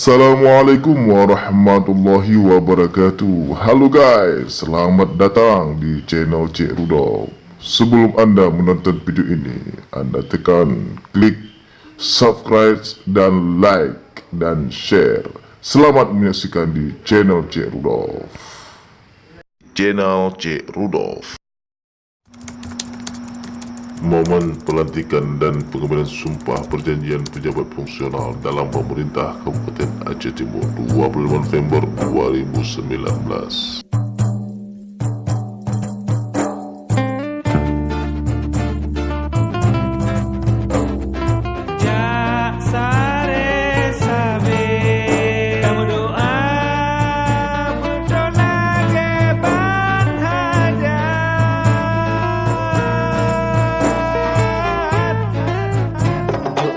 Assalamualaikum warahmatullahi wabarakatuh. Halo guys, selamat datang di channel Cik Rudolf. Sebelum anda menonton video ini, anda tekan klik subscribe dan like dan share. Selamat menyaksikan di channel Cik Rudolf. Channel Cik Rudolf. Momen pelantikan dan pengambilan sumpah perjanjian pejabat fungsional dalam pemerintah Kabupaten Aceh Timur 25 November 2019.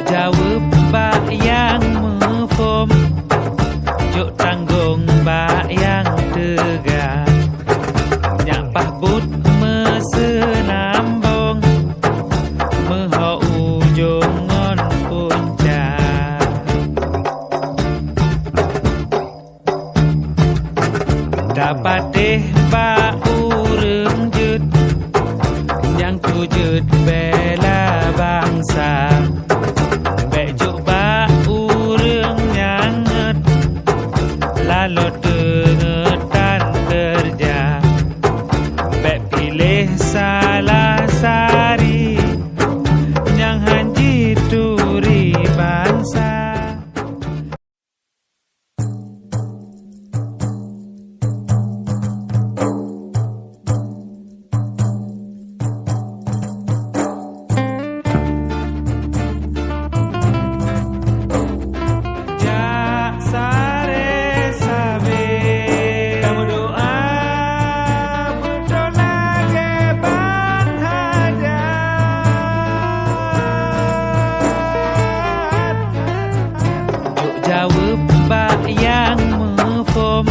Jawab mbak yang mefom, juk tanggung mbak yang tegar. Nyapah but mesenambong, meho ujung ngon puncak. Dapat deh mbak ureng jut, yang tujut bela bangsa. Lalu dengetan kerja, bek pilih salah sari, yang hanji turi bangsa. Jawab mbak yang mefom,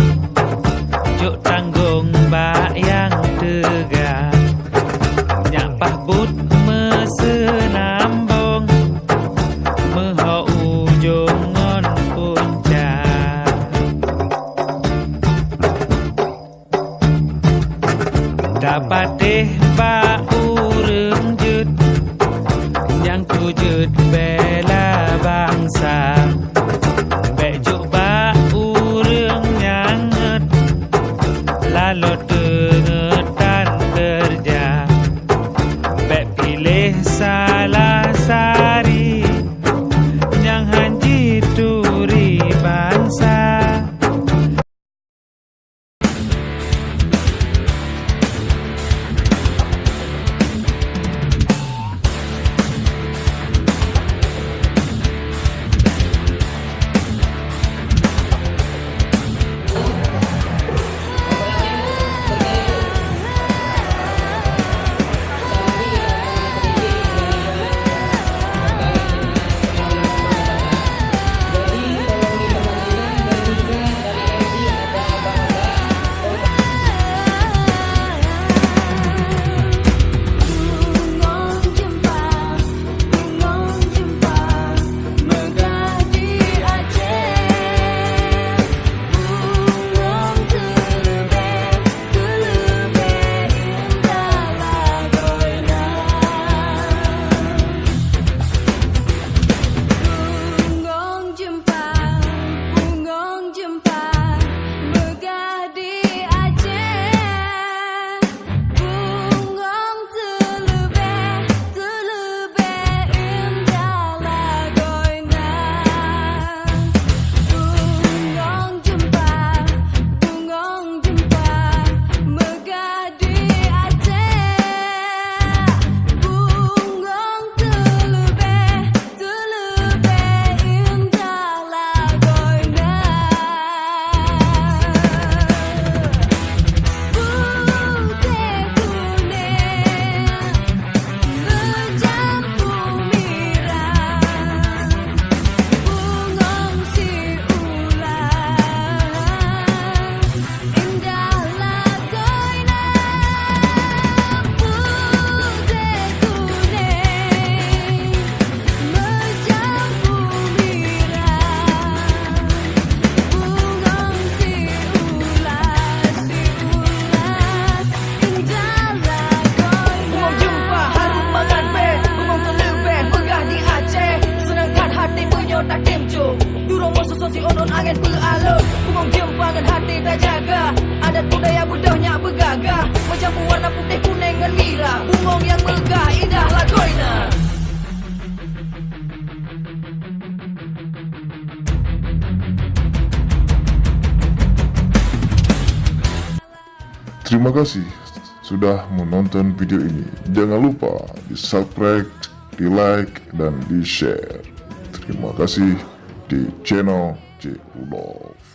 juk tanggung mbak yang tegar. Nyapah but mesenambong, meho ujung ngon puncak. Dapat deh mbak ureng jut, yang tujut bela bangsa. Bek yo tak temco. Durung mau susun si onon angin beralur. Bungong jempangan hati tak jaga. Adat budaya budahnya bergagah. Mencampur warna putih kuning dan merah. Bungong yang megah indah lagoina. Terima kasih sudah menonton video ini. Jangan lupa di subscribe, di like, dan di share. Terima kasih di channel Cik Rudolf.